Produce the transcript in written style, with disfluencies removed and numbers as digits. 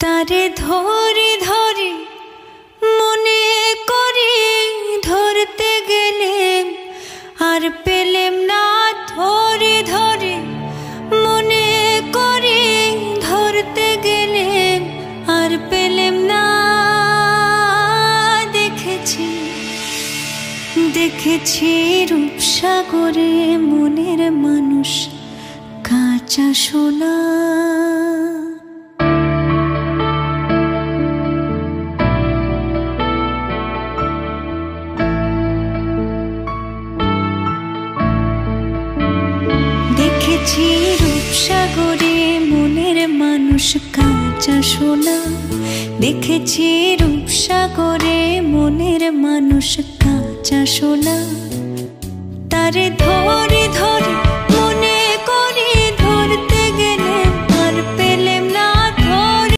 তারে ধরে ধরে মনে করি ধরতে গেলেম আর পেলেম না। ধরে ধরে মনে করি ধরতে গেলেম আর পেলেম না। দেখেছি দেখেছি রূপসাগরে মনের মানুষ কাঁচা সোনা। দেখেছি রূপসাগরে মনের মানুষ কাঁচা সোনা। দেখেছি রূপসাগরে মনের মানুষ কাঁচা সোনা। তারে ধরে ধরে